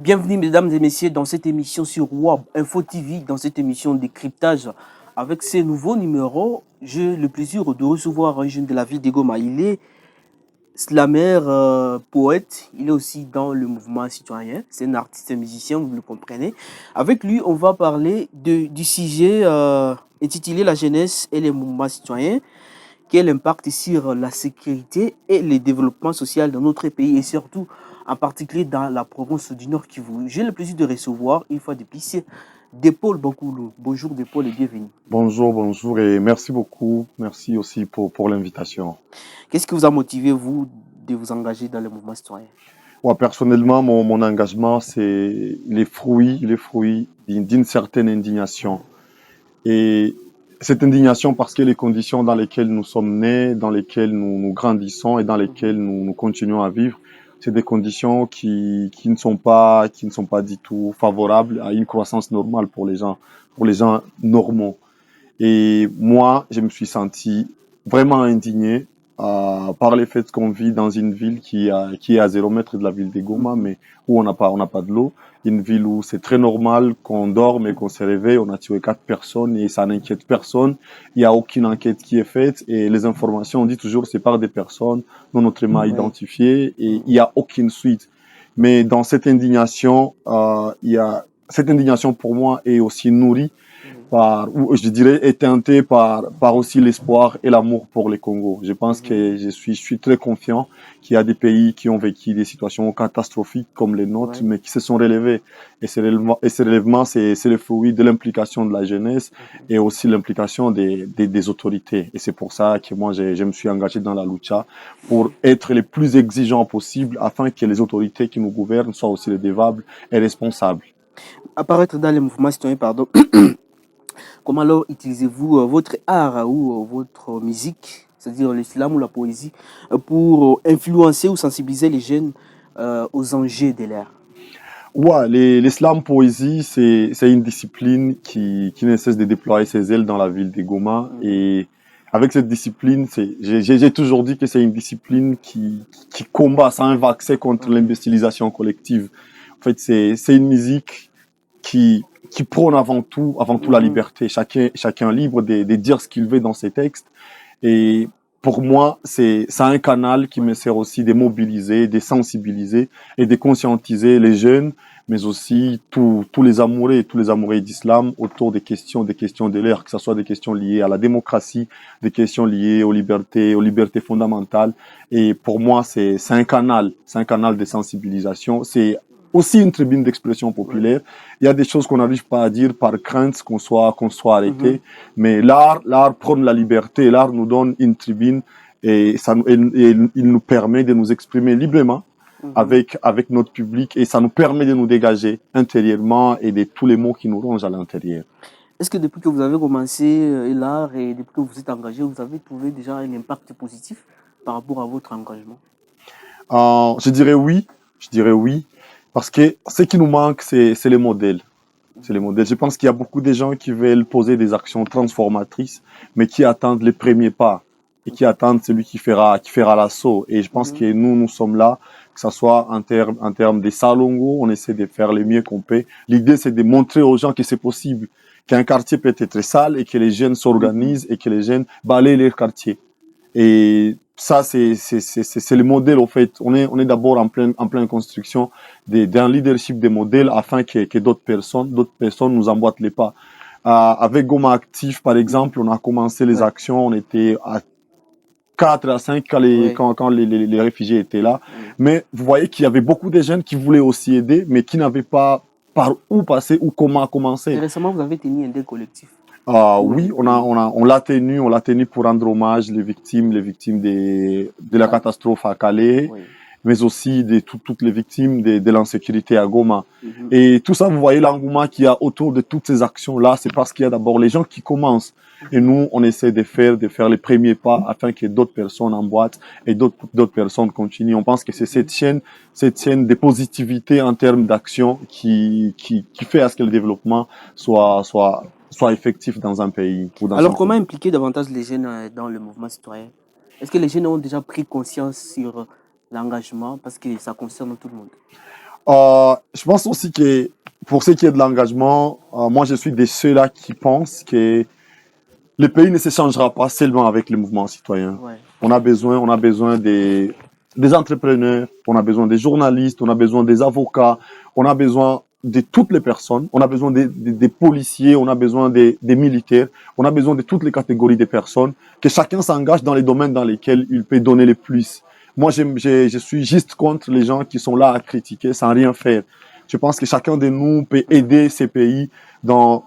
Bienvenue mesdames et messieurs dans cette émission sur WAB Info TV, dans cette émission de décryptage. Avec ces nouveaux numéros, j'ai le plaisir de recevoir un jeune de la ville de Goma. Il est slammer, poète, il est aussi dans le mouvement citoyen. C'est un artiste, un musicien, vous le comprenez. Avec lui, on va parler du sujet intitulé La jeunesse et les mouvements citoyens. Quel impact sur la sécurité et le développement social dans notre pays et surtout en particulier dans la province du Nord Kivu. J'ai le plaisir de recevoir une fois de plus Dépôle Bakoulou. Bonjour Dépôle et bienvenue. Bonjour et merci beaucoup. Merci aussi pour l'invitation. Qu'est-ce qui vous a motivé, vous, de vous engager dans le mouvement citoyen? Moi, personnellement, mon engagement, c'est les fruits d'une certaine indignation. Et cette indignation parce que les conditions dans lesquelles nous sommes nés, dans lesquelles nous grandissons et dans lesquelles nous continuons à vivre, c'est des conditions qui ne sont pas du tout favorables à une croissance normale pour les gens normaux. Et moi, je me suis senti vraiment indigné par le fait qu'on vit dans une ville qui est à 0 mètre de la ville de Goma, mais où on n'a pas de l'eau. Une ville où c'est très normal qu'on dorme et qu'on se réveille. On a tué 4 personnes et ça n'inquiète personne. Il n'y a aucune enquête qui est faite et les informations, on dit toujours, c'est par des personnes non notamment identifiées et il n'y a aucune suite. Mais dans cette indignation, cette indignation pour moi est aussi nourrie ou je dirais, est teinté par aussi l'espoir et l'amour pour les Congo. Je pense que je suis très confiant qu'il y a des pays qui ont vécu des situations catastrophiques comme les nôtres, mais qui se sont relevés. Et ces relèvements, c'est le fruit de l'implication de la jeunesse et aussi l'implication des autorités. Et c'est pour ça que moi, je me suis engagé dans la lucha pour être les plus exigeants possible afin que les autorités qui nous gouvernent soient aussi redevables et responsables. Apparaître dans les mouvements citoyens, pardon. Comment alors utilisez-vous votre art ou votre musique, c'est-à-dire l'islam ou la poésie, pour influencer ou sensibiliser les jeunes aux enjeux de l'ère? Ouais, l'islam poésie, c'est une discipline qui ne cesse de déployer ses ailes dans la ville de Goma. Et avec cette discipline, j'ai toujours dit que c'est une discipline qui combat, c'est un vaccin contre l'imbécilisation collective. En fait, c'est une musique qui prône avant tout la liberté. Chacun libre de dire ce qu'il veut dans ses textes. Et pour moi, c'est un canal qui me sert aussi de mobiliser, de sensibiliser et de conscientiser les jeunes, mais aussi tous les amoureux d'islam autour des questions de l'ère, que ce soit des questions liées à la démocratie, des questions liées aux libertés fondamentales. Et pour moi, c'est un canal de sensibilisation. C'est aussi une tribune d'expression populaire. Il y a des choses qu'on n'arrive pas à dire par crainte qu'on soit arrêté. Mais l'art prône la liberté. L'art nous donne une tribune et il nous permet de nous exprimer librement avec notre public et ça nous permet de nous dégager intérieurement et de tous les mots qui nous rongent à l'intérieur. Est-ce que depuis que vous avez commencé l'art et depuis que vous êtes engagé, vous avez trouvé déjà un impact positif par rapport à votre engagement? Je dirais oui. Parce que ce qui nous manque, c'est les modèles. C'est les modèles. Je pense qu'il y a beaucoup de gens qui veulent poser des actions transformatrices, mais qui attendent les premiers pas et qui attendent celui qui fera l'assaut. Et je pense que nous sommes là, que ce soit en termes des salongo, on essaie de faire le mieux qu'on peut. L'idée, c'est de montrer aux gens que c'est possible, qu'un quartier peut être sale et que les jeunes s'organisent et que les jeunes balayent leur quartier. Et ça, c'est le modèle, au fait. On est d'abord en pleine construction d'un leadership des modèles afin que d'autres personnes nous emboîtent les pas. Avec Goma Actif, par exemple, on a commencé les actions, on était à 4 à 5 quand les réfugiés étaient là. Mais vous voyez qu'il y avait beaucoup de jeunes qui voulaient aussi aider, mais qui n'avaient pas par où passer ou comment commencer. Et récemment, vous avez tenu un dé collectif. Oui, on l'a tenu pour rendre hommage les victimes de la catastrophe à Calais, mais aussi de toutes les victimes de l'insécurité à Goma. Et tout ça, vous voyez l'engouement qu'il y a autour de toutes ces actions-là, c'est parce qu'il y a d'abord les gens qui commencent. Et nous, on essaie de faire les premiers pas afin que d'autres personnes emboîtent et d'autres personnes continuent. On pense que c'est cette chaîne de positivité en termes d'action qui fait à ce que le développement soit effectif dans un pays. Alors, comment impliquer davantage les jeunes dans le mouvement citoyen? Est-ce que les jeunes ont déjà pris conscience sur l'engagement parce que ça concerne tout le monde? Je pense aussi que pour ce qui est de l'engagement, moi je suis de ceux-là qui pensent que le pays ne se changera pas seulement avec le mouvement citoyen. Ouais. On a besoin des entrepreneurs, on a besoin des journalistes, on a besoin des avocats, on a besoin de toutes les personnes, on a besoin des policiers, on a besoin des militaires, on a besoin de toutes les catégories de personnes, que chacun s'engage dans les domaines dans lesquels il peut donner le plus. Moi, je suis juste contre les gens qui sont là à critiquer sans rien faire. Je pense que chacun de nous peut aider ces pays dans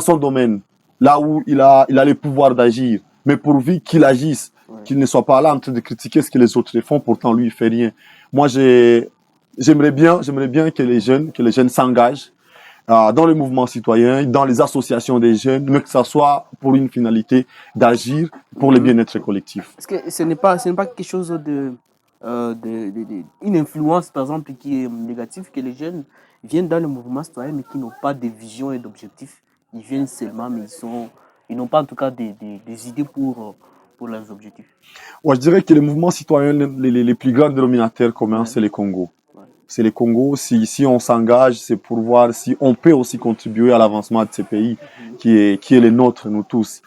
son domaine, là où il a le pouvoir d'agir. Mais pourvu qu'il agisse, qu'il ne soit pas là en train de critiquer ce que les autres font, pourtant lui, il fait rien. Moi, j'aimerais bien que les jeunes s'engagent dans le mouvement citoyen, dans les associations des jeunes, mais que ça soit pour une finalité d'agir pour le bien-être collectif. Est-ce que ce n'est pas quelque chose une influence, par exemple, qui est négative, que les jeunes viennent dans le mouvement citoyen, mais qui n'ont pas de vision et d'objectifs. Ils viennent seulement, mais ils n'ont pas en tout cas des idées pour leurs objectifs. Ouais, je dirais que les mouvements citoyens, les plus grands dénominateurs communs, c'est les Congos. C'est les Congos. Si on s'engage, c'est pour voir si on peut aussi contribuer à l'avancement de ces pays qui est le nôtre, nous tous.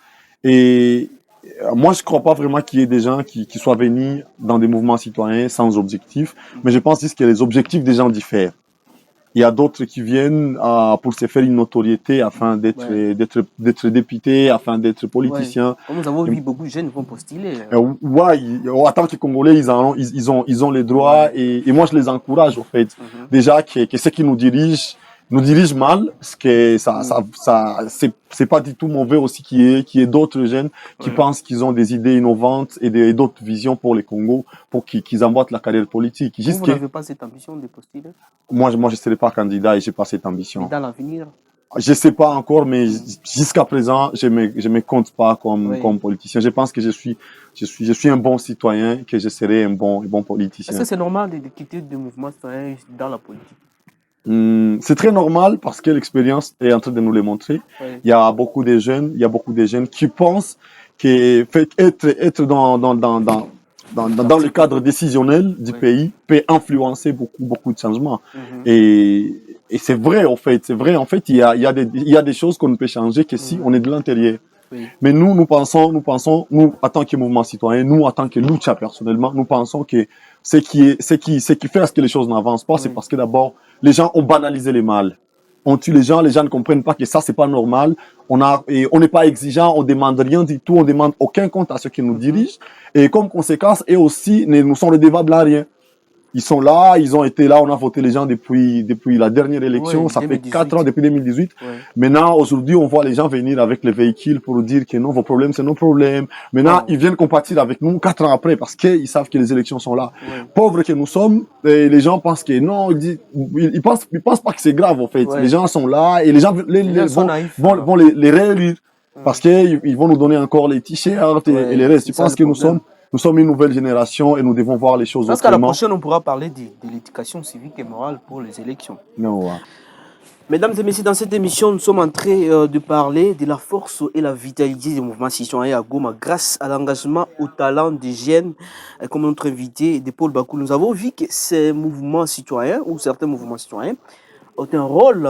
Et moi, je crois pas vraiment qu'il y ait des gens qui soient venus dans des mouvements citoyens sans objectif, mais je pense juste que les objectifs des gens diffèrent. Il y a d'autres qui viennent pour se faire une notoriété afin d'être député, afin d'être politicien. Ouais. Comme nous avons vu, beaucoup de jeunes vont postuler. En tant que Congolais, ils ont les droits et moi je les encourage au fait. Déjà que ceux qui nous dirigent mal, ce que c'est pas du tout mauvais aussi qu'il y ait d'autres jeunes qui pensent qu'ils ont des idées innovantes et d'autres visions pour les Congos, pour qu'ils emboîtent la carrière politique. Vous n'avez pas cette ambition de postuler? Moi, je serai pas candidat et j'ai pas cette ambition. Et dans l'avenir? Je sais pas encore, mais jusqu'à présent, je me compte pas comme politicien. Je pense que je suis un bon citoyen, que je serai un bon politicien. Est-ce que c'est normal de quitter le mouvement citoyen dans la politique? C'est très normal parce que l'expérience est en train de nous le montrer. Il y a beaucoup de jeunes qui pensent que être dans le cadre décisionnel du pays peut influencer beaucoup de changements. Et c'est vrai en fait, il y a des choses qu'on ne peut changer que si on est de l'intérieur. Mais nous pensons, en tant que mouvement citoyen, nous, en tant que Lucha personnellement, nous pensons que ce qui fait à ce que les choses n'avancent pas, c'est parce que d'abord, les gens ont banalisé le mal. On tue les gens ne comprennent pas que ça, c'est pas normal. On n'est pas exigeant, on demande rien du tout, on demande aucun compte à ceux qui nous dirigent. Et comme conséquence, eux aussi, nous sont redevables à rien. Ils sont là, ils ont été là, on a voté les gens depuis la dernière élection, ça 2018. Fait 4 ans depuis 2018. Maintenant, aujourd'hui, on voit les gens venir avec les véhicules pour dire que non, vos problèmes, c'est nos problèmes. Maintenant, ils viennent compatir avec nous 4 ans après parce qu'ils savent que les élections sont là. Pauvres que nous sommes, et les gens pensent que non, ils pensent pas que c'est grave, en fait. Les gens sont là et les gens vont les réélire parce qu'ils vont nous donner encore les t-shirts et les restes. Je pense que nous sommes une nouvelle génération et nous devons voir les choses autrement. Parce qu'à la prochaine, on pourra parler de l'éducation civique et morale pour les élections. Mesdames et messieurs, dans cette émission, nous sommes en train de parler de la force et la vitalité des mouvements citoyens à Goma grâce à l'engagement, au talent des jeunes, comme notre invité de Paul Bakou. Nous avons vu que ces mouvements citoyens, ou certains mouvements citoyens, ont un rôle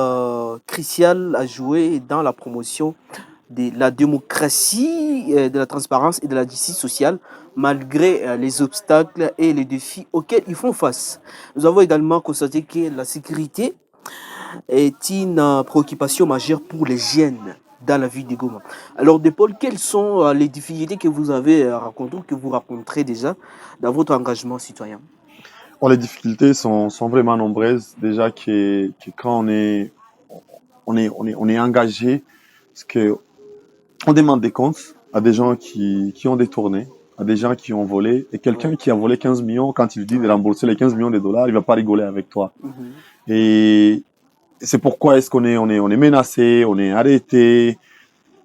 crucial à jouer dans la promotion de la démocratie, de la transparence et de la justice sociale, malgré les obstacles et les défis auxquels ils font face. Nous avons également constaté que la sécurité est une préoccupation majeure pour les jeunes dans la ville de Goma. Alors, de Paul, quelles sont les difficultés que vous avez rencontrées, que vous rencontrez déjà dans votre engagement citoyen? Les difficultés sont vraiment nombreuses. Déjà que quand on est engagé, parce que on demande des comptes à des gens qui ont détourné, à des gens qui ont volé. Et quelqu'un qui a volé 15 millions, quand il dit de rembourser les 15 millions de dollars, il va pas rigoler avec toi. Et c'est pourquoi est-ce qu'on est menacé, on est arrêté.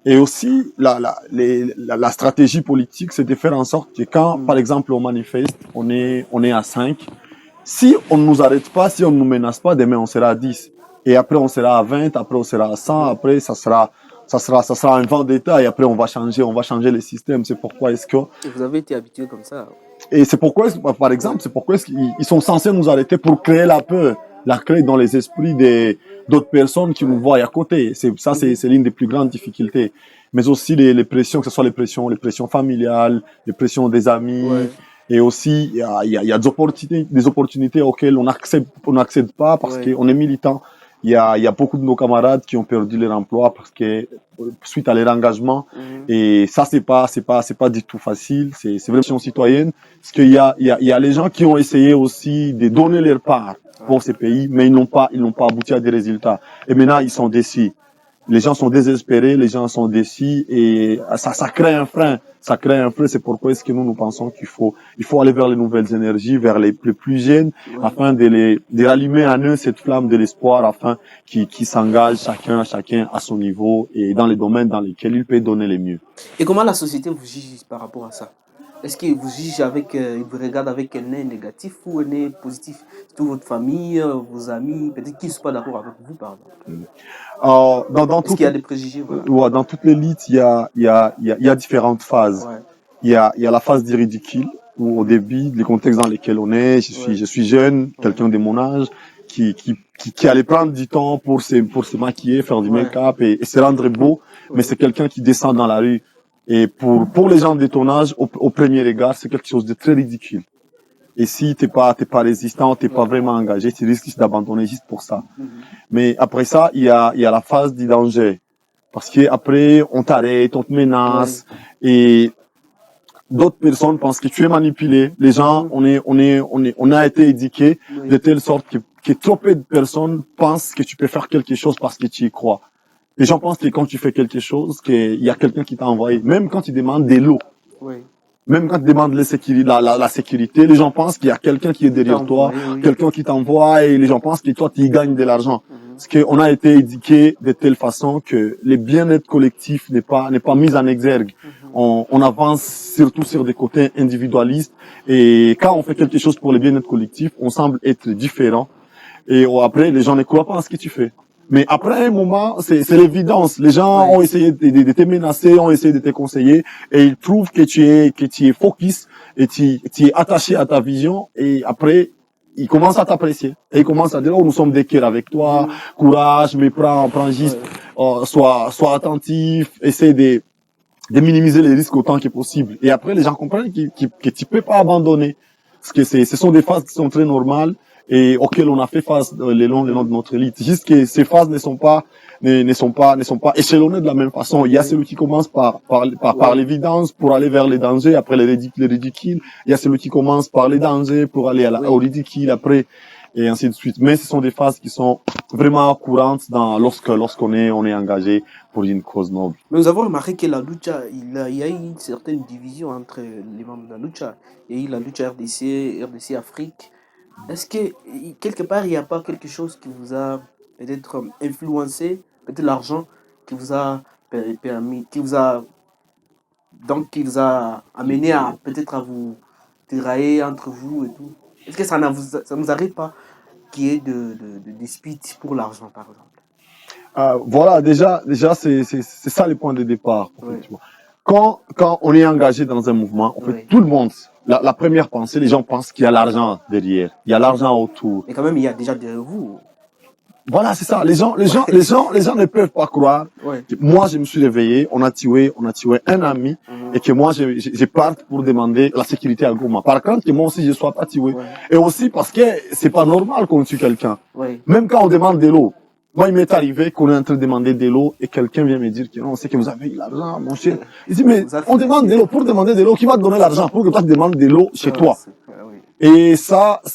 Et aussi, la stratégie politique, c'est de faire en sorte que quand, par exemple, on manifeste, on est à 5. Si on ne nous arrête pas, si on ne nous menace pas, demain on sera à 10. Et après on sera à 20, après on sera à 100, après ça sera un vendetta et après on va changer les systèmes. C'est pourquoi est-ce que... Et vous avez été habitué comme ça. Et c'est pourquoi, par exemple, ils sont censés nous arrêter pour créer la peur. la crée dans les esprits d'autres personnes qui nous voient à côté. C'est l'une des plus grandes difficultés. Mais aussi les pressions, que ce soit les pressions familiales, les pressions des amis. Ouais. Et aussi, il y a des opportunités auxquelles on n'accède pas parce Ouais. qu'on est militant. Il y a beaucoup de nos camarades qui ont perdu leur emploi parce que, suite à leur engagement. Et ça, c'est pas du tout facile. C'est vraiment une question citoyenne. Parce qu'il y a les gens qui ont essayé aussi de donner leur part pour ces pays, mais ils n'ont pas abouti à des résultats. Et maintenant, ils sont déçus. Les gens sont désespérés, les gens sont déçus et ça crée un frein. Ça crée un frein. C'est pourquoi est-ce que nous pensons qu'il faut aller vers les nouvelles énergies, vers les plus jeunes, afin de rallumer en eux cette flamme de l'espoir, afin qu'ils s'engagent chacun à son niveau et dans les domaines dans lesquels il peut donner le mieux. Et comment la société vous juge par rapport à ça? Est-ce qu'il vous juge il vous regarde avec un œil négatif ou un œil positif? Toute votre famille, vos amis, peut-être qu'ils ne sont pas d'accord avec vous, par exemple. Est-ce qu'il y a des préjugés? Voilà. Dans toute l'élite, il y a différentes phases. Ouais. Il y a la phase du ridicule, où au début, les contextes dans lesquels on est, je suis jeune, quelqu'un de mon âge, qui allait prendre du temps pour se maquiller, faire du make-up et se rendre beau, mais c'est quelqu'un qui descend dans la rue. Et pour les gens de ton âge, au premier regard, c'est quelque chose de très ridicule. Et si t'es pas résistant, t'es pas vraiment engagé, tu risques d'abandonner juste pour ça. Mais après ça, il y a la phase du danger. Parce que après, on t'arrête, on te menace, et d'autres personnes pensent que tu es manipulé. Les gens, on a été éduqués de telle sorte que trop peu de personnes pensent que tu peux faire quelque chose parce que tu y crois. Les gens pensent que quand tu fais quelque chose, qu'il y a quelqu'un qui t'a envoyé. Même quand tu demandes des lots. Même quand tu demandes la sécurité, les gens pensent qu'il y a quelqu'un qui est derrière toi, quelqu'un qui t'envoie, et les gens pensent que toi, tu y gagnes de l'argent. Parce qu'on a été éduqué de telle façon que le bien-être collectif n'est pas mis en exergue. On avance surtout sur des côtés individualistes, et quand on fait quelque chose pour le bien-être collectif, on semble être différent. Et après, les gens ne croient pas à ce que tu fais. Mais après un moment, c'est l'évidence. Les gens ont essayé de te menacer, ont essayé de te conseiller, et ils trouvent que tu es focus, et tu es attaché à ta vision, et après, ils commencent à t'apprécier. Et ils commencent à dire, oh, nous sommes des cœurs avec toi, courage, mais prends juste, sois attentif, essaie de minimiser les risques autant que possible. Et après, les gens comprennent que tu peux pas abandonner. Parce que ce sont des phases qui sont très normales, et auxquelles on a fait face le long de notre élite. Juste que ces phases ne sont pas échelonnées de la même façon. Il y a celui qui commence par l'évidence pour aller vers les dangers, après les ridicules. Il y a celui qui commence par les dangers pour aller au ridicule après, et ainsi de suite. Mais ce sont des phases qui sont vraiment courantes lorsqu'on est engagé pour une cause noble. Mais nous avons remarqué que la lucha, il y a une certaine division entre les membres de la lucha. Il y a eu la lucha RDC Afrique. Est-ce que, quelque part, il n'y a pas quelque chose qui vous a peut-être influencé, peut-être l'argent qui vous a permis, qui vous a amené à peut-être à vous tirailler entre vous et tout? Est-ce que ça ne vous arrive pas qu'il y ait de disputes pour l'argent, par exemple? Voilà, déjà, c'est ça le point de départ. Effectivement. Quand on est engagé dans un mouvement, en fait, tout le monde, la première pensée, les gens pensent qu'il y a l'argent derrière, il y a l'argent autour. Mais quand même, il y a déjà derrière vous. Voilà, c'est ça. Les gens ne peuvent pas croire. Moi, je me suis réveillé, on a tué un ami, et que moi, je parte pour demander la sécurité à Goma. Par contre, que moi aussi, je sois pas tué. Et aussi parce que c'est pas normal qu'on tue quelqu'un. Même quand on demande de l'eau. Moi, il m'est arrivé qu'on est en train de demander de l'eau et quelqu'un vient me dire que non, c'est que vous avez eu l'argent, mon cher. Il dit, mais on demande de l'eau. Pour demander de l'eau, qui va te donner l'argent pour que toi tu demandes de l'eau chez toi? Et ça, en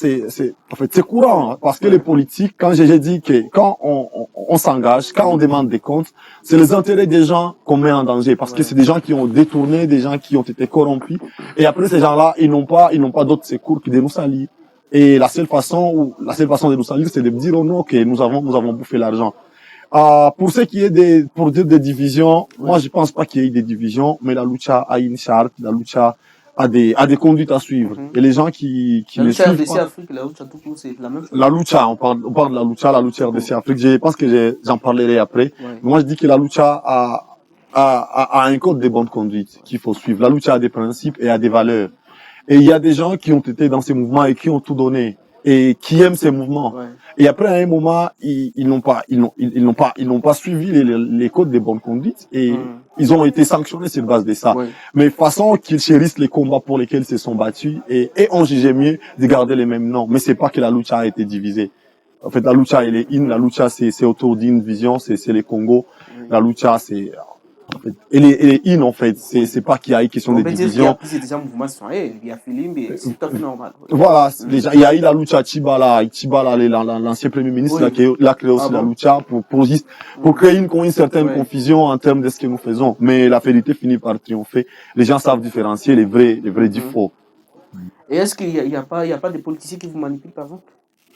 fait, c'est courant, hein, parce que les politiques, quand j'ai dit que quand on s'engage, quand on demande des comptes, c'est les intérêts des gens qu'on met en danger, parce que c'est des gens qui ont détourné, des gens qui ont été corrompus, et après ces gens-là, ils n'ont pas d'autre secours que de nous salir. Et la seule façon de nous salir, c'est de dire au nom que nous avons bouffé l'argent. Pour ce qui est pour dire des divisions, moi je pense pas qu'il y ait des divisions, mais la lucha a une charte, la lucha a des conduites à suivre. Et les gens qui ne suivent pas. Afrique, la lucha tout court, c'est la même chose. La lucha, on parle de la lucha RDC Afrique. Je pense que j'en parlerai après. Moi je dis que la lucha a un code de bonne conduite qu'il faut suivre. La lucha a des principes et a des valeurs. Et il y a des gens qui ont été dans ces mouvements et qui ont tout donné. et qui aiment ces mouvements. Ouais. Et après, à un moment, ils n'ont pas suivi les codes des bonnes conduites et ils ont été sanctionnés sur base de ça. Ouais. Mais façon qu'ils chérissent les combats pour lesquels ils se sont battus et ont jugé mieux de garder les mêmes noms. Mais c'est pas que la lucha a été divisée. En fait, la lucha, elle est in. La lucha, c'est autour d'une vision, c'est les Congos. Oui. La lucha, c'est, en fait, elle est in, en fait. C'est pas qu'il y a une question On de peut dire qu'il y a division. plus déjà mouvement citoyen, il y a Filimbe, c'est tout à fait normal. Oui. Voilà, déjà, il y a eu la lucha Chibala, l'ancien premier ministre, Oui. qui a créé aussi Ah la bon? lucha pour créer une certaine Ouais. confusion en termes de ce que nous faisons. Mais la vérité finit par triompher. Les gens savent différencier les vrais du faux. Et est-ce qu'il n'y a pas de politiciens qui vous manipulent, par exemple?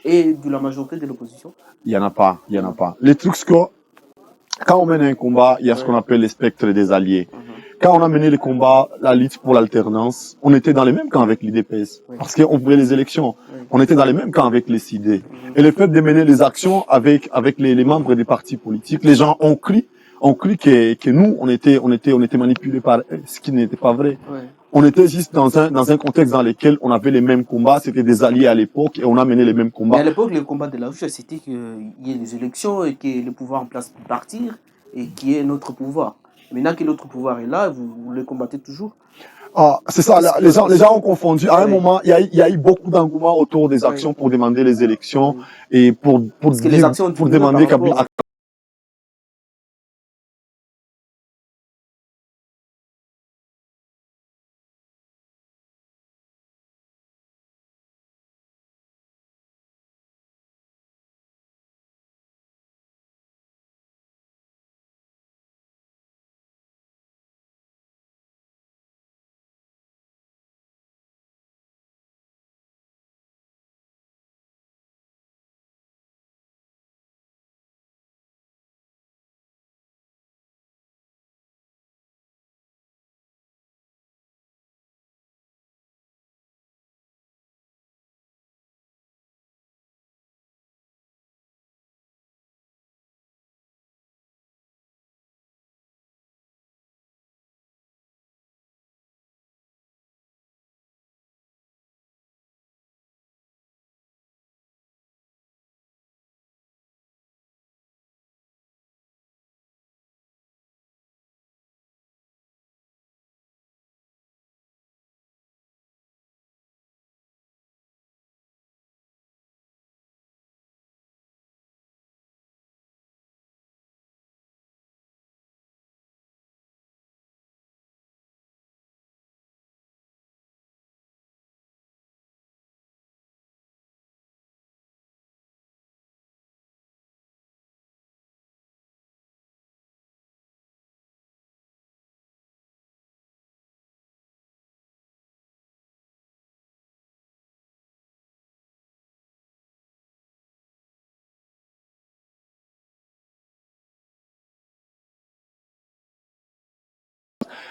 Et de la majorité de l'opposition? Il y en a pas, il y en a pas. Les trucs, c'est que quand on mène un combat, il y a ce qu'on appelle les spectres des alliés. Quand on a mené le combat, la lutte pour l'alternance, on était dans les mêmes camps avec l'IDPS. Parce qu'on voulait les élections. On était dans les mêmes camps avec les CID. Et le fait de mener les actions avec les membres des partis politiques, les gens ont cru que nous, on était manipulés par eux, ce qui n'était pas vrai. Ouais. On était juste dans un contexte dans lequel on avait les mêmes combats, c'était des alliés à l'époque et on a mené les mêmes Mais combats. à l'époque, le combat de la rue, c'était qu'il y ait les élections et que le pouvoir en place puisse partir et qu'il y ait notre pouvoir. Maintenant que l'autre pouvoir est là, vous le combattez toujours? Ah, c'est ça, les gens ont confondu. À un Oui. moment, il y a eu beaucoup d'engouement autour des actions pour demander les élections et Parce que les actions ont pour diminué par demander rapport.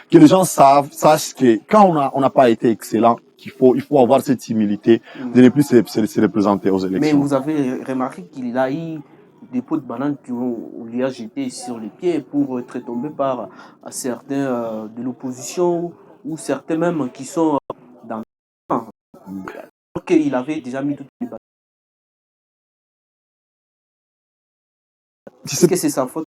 que les gens sachent que quand on n'a pas été excellent, il faut avoir cette humilité de ne plus se représenter aux Mais élections. vous avez remarqué qu'il a eu des pots de bananes on lui a jeté sur les pieds pour être tombé par certains de l'opposition ou certains même qui sont dans le camp. Alors qu'il avait déjà mis toutes les bananes. Est-ce que c'est sa faute?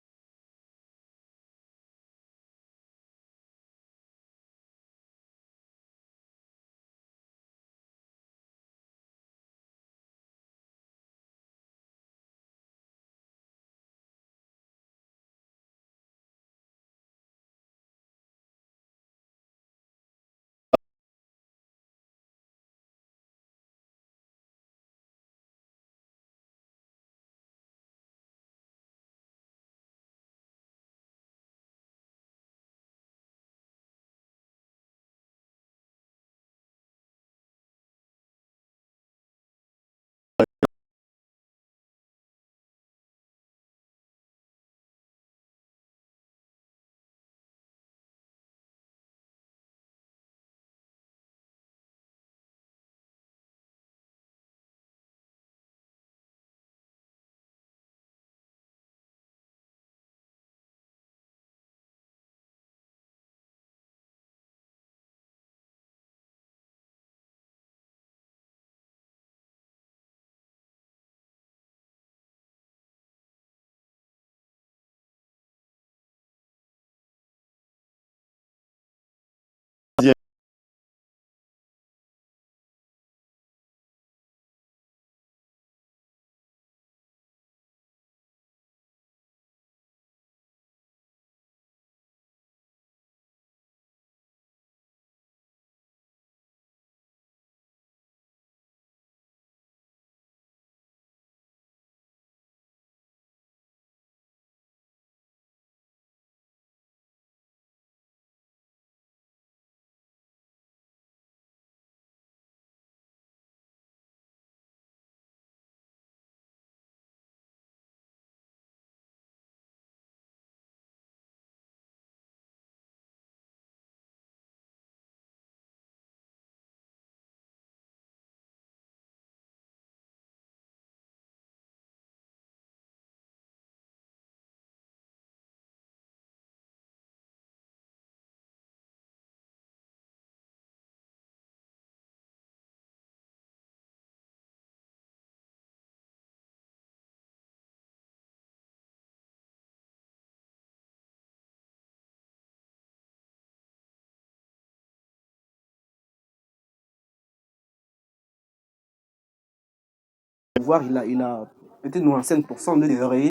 voir, il a peut-être 95% de l'oreiller.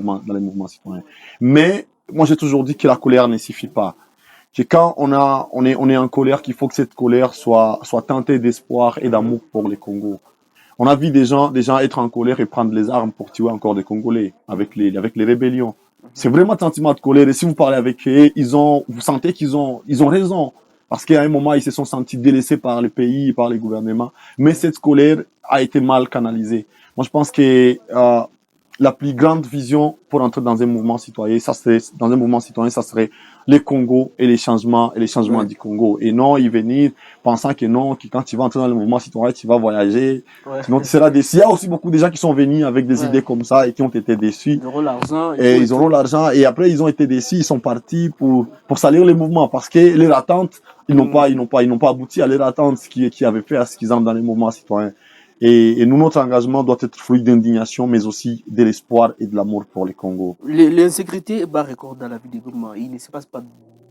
dans les mouvements citoyens. Mais moi, j'ai toujours dit que la colère ne suffit pas. Que quand on est en colère, qu'il faut que cette colère soit teintée d'espoir et d'amour pour les Congos. On a vu des gens être en colère et prendre les armes pour tuer encore des Congolais avec les rébellions. C'est vraiment un sentiment de colère. Et si vous parlez avec eux, vous sentez qu'ils ont raison. Parce qu'à un moment, ils se sont sentis délaissés par le pays, par les gouvernements. Mais cette colère a été mal canalisée. Moi, je pense que la plus grande vision pour entrer dans un mouvement citoyen, ça serait les Congos et les changements du Congo. Et non y venir pensant que non, que quand tu vas entrer dans le mouvement citoyen, tu vas voyager. Sinon, tu seras déçu. Il y a aussi beaucoup de gens qui sont venus avec des idées comme ça et qui ont été déçus. Ils auront l'argent. Et ils auront l'argent. Et après, ils ont été déçus. Ils sont partis pour salir les mouvements parce que leur attente, ils n'ont pas abouti à leur attente qui avait fait à ce qu'ils entrent dans les mouvements citoyens. Et nous, notre engagement doit être fruit d'indignation, mais aussi de l'espoir et de l'amour pour les Congo. L'insécurité bat record dans la vie de Goma. Il ne se passe pas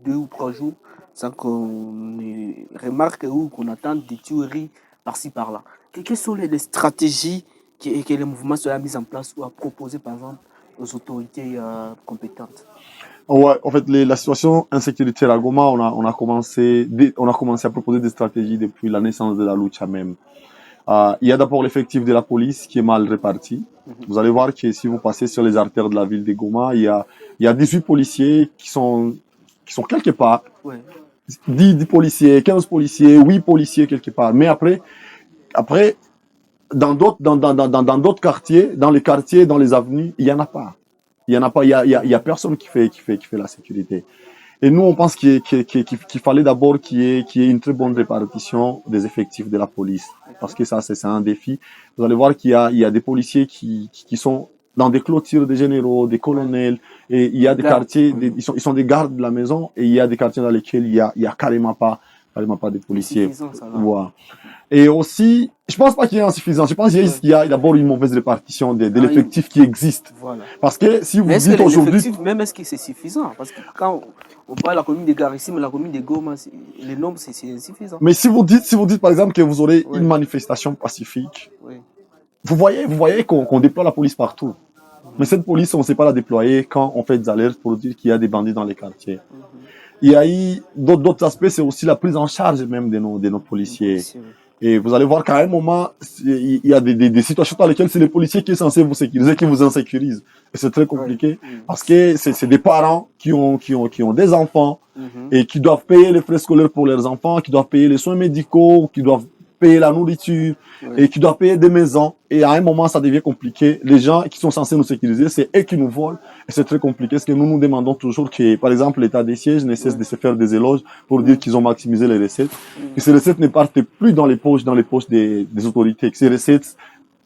2 ou 3 jours sans qu'on remarque ou qu'on attende des tueries par-ci par-là. Quelles sont les stratégies que le mouvement soit mis en place ou à proposer, par exemple, aux autorités compétentes? Ouais, en fait, la situation insécurité à Goma, on a commencé à proposer des stratégies depuis la naissance de la lucha même. Il y a d'abord l'effectif de la police qui est mal réparti. Vous allez voir que si vous passez sur les artères de la ville de Goma, il y a 18 policiers qui sont quelque part. Ouais. 10 policiers, 15 policiers, 8 policiers quelque part. Mais après, dans d'autres quartiers, dans les quartiers, dans les avenues, il y en a pas. Il y a personne qui fait la sécurité. Et nous, on pense qu'il fallait d'abord qu'il y ait une très bonne répartition des effectifs de la police. Parce que ça, c'est un défi. Vous allez voir qu'il y a des policiers qui sont dans des clôtures des généraux, des colonels, et il y a des quartiers, ils sont des gardes de la maison, et il y a des quartiers dans lesquels il y a carrément pas de policiers. Voilà. Et aussi, je pense pas qu'il y ait insuffisant. Je pense qu'il y a d'abord une mauvaise répartition de l'effectif qui existe. Voilà. Parce que si vous dites aujourd'hui... Même est-ce que c'est suffisant? Parce que quand on parle de la commune de Garissim, la commune de Goma, les nombres, c'est insuffisant. Mais si vous dites par exemple que vous aurez une manifestation pacifique, vous voyez qu'on déploie la police partout. Mais cette police, on ne sait pas la déployer quand on fait des alertes pour dire qu'il y a des bandits dans les quartiers. Il y a eu d'autres aspects, c'est aussi la prise en charge même de nos policiers. Et vous allez voir qu'à un moment, il y a des situations dans lesquelles c'est les policiers qui sont censés vous sécuriser, qui vous insécurisent. Et c'est très compliqué parce que c'est des parents qui ont des enfants et qui doivent payer les frais scolaires pour leurs enfants, qui doivent payer les soins médicaux, qui doivent payer la nourriture et qui doivent payer des maisons. Et à un moment, ça devient compliqué. Les gens qui sont censés nous sécuriser, c'est eux qui nous volent. Et c'est très compliqué parce que nous demandons toujours que, par exemple, l'état des sièges ne cesse de se faire des éloges pour dire qu'ils ont maximisé les recettes. Que ces recettes ne partent plus dans les poches des autorités. Que ces recettes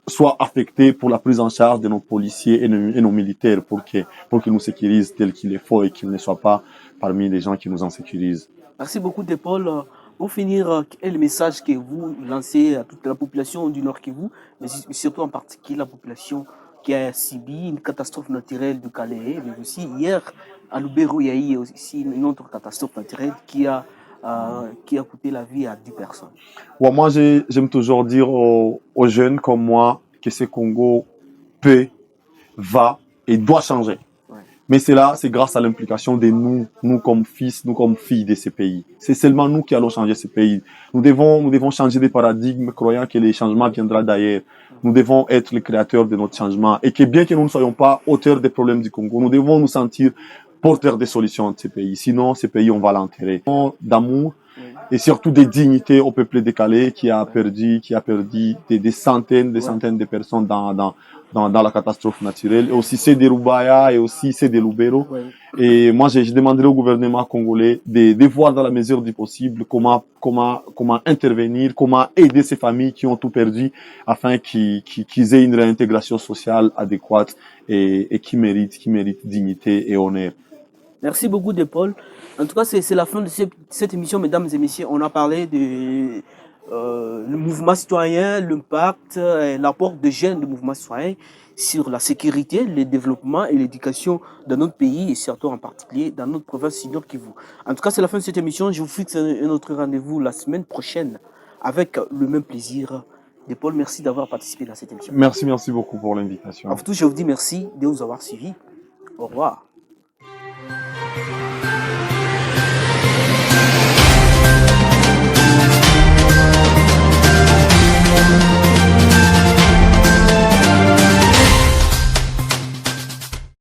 soient affectées pour la prise en charge de nos policiers et nos militaires pour qu'ils nous sécurisent tel qu'il est faut et qu'ils ne soient pas parmi les gens qui nous insécurisent. Merci beaucoup, Paul. Pour finir, quel est le message que vous lancez à toute la population du Nord Kivu, mais surtout en particulier la population qui a subi une catastrophe naturelle du Calais, mais aussi hier à Lubero, il y a eu aussi une autre catastrophe naturelle qui a coûté la vie à 10 personnes. Ouais, moi, j'aime toujours dire aux jeunes comme moi que ce Congo peut, va et doit changer. Mais c'est grâce à l'implication de nous comme fils, nous comme filles de ces pays. C'est seulement nous qui allons changer ces pays. Nous devons changer des paradigmes, croyant que les changements viendront d'ailleurs. Nous devons être les créateurs de notre changement. Et que bien que nous ne soyons pas auteurs des problèmes du Congo, nous devons nous sentir porteurs des solutions de ces pays. Sinon, ces pays, on va l'enterrer. D'amour et surtout de dignité au peuple décalé qui a perdu des centaines de personnes dans la catastrophe naturelle, et aussi c'est des Rubaya et aussi c'est des Lubero. Et moi, je demanderai au gouvernement congolais de voir dans la mesure du possible comment intervenir, comment aider ces familles qui ont tout perdu afin qu'ils aient une réintégration sociale adéquate et qui méritent dignité et honneur. Merci beaucoup, Paul. En tout cas, c'est la fin de cette émission, mesdames et messieurs. On a parlé de le mouvement citoyen, l'impact, l'apport des jeunes du mouvement citoyen sur la sécurité, le développement et l'éducation dans notre pays et surtout en particulier dans notre province Nord Kivu. En tout cas, c'est la fin de cette émission. Je vous fixe un autre rendez-vous la semaine prochaine avec le même plaisir. Paul, merci d'avoir participé à cette émission. Merci beaucoup pour l'invitation. Avant tout, je vous dis merci de nous avoir suivis. Au revoir.